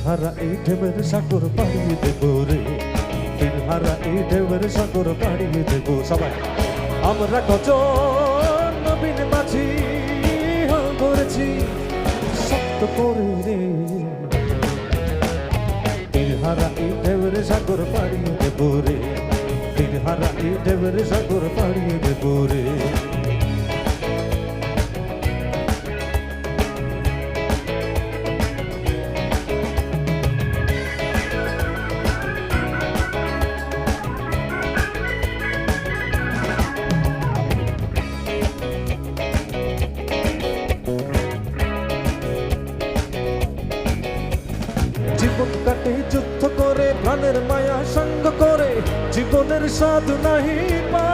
হারা এই ঢেউয়ের সাগর পাড়িয়ে দেবো রে, দিল হারা এই ঢেউয়ের সাগর পাড়িয়ে দেবো। সবাই আমরা কজন নবীন মাঝি ধরেছি শক্ত করে রে, দিল হারা এই ঢেউয়ের সাগর পাড়িয়ে দেবো রে, দিল হারা এই ঢেউয়ের সাগর পাড়িয়ে দেবো রে। জীবন কাটে যুদ্ধ করে, প্রাণের মায়া সঙ্গ করে, জীবনের স্বাদ নাহি পা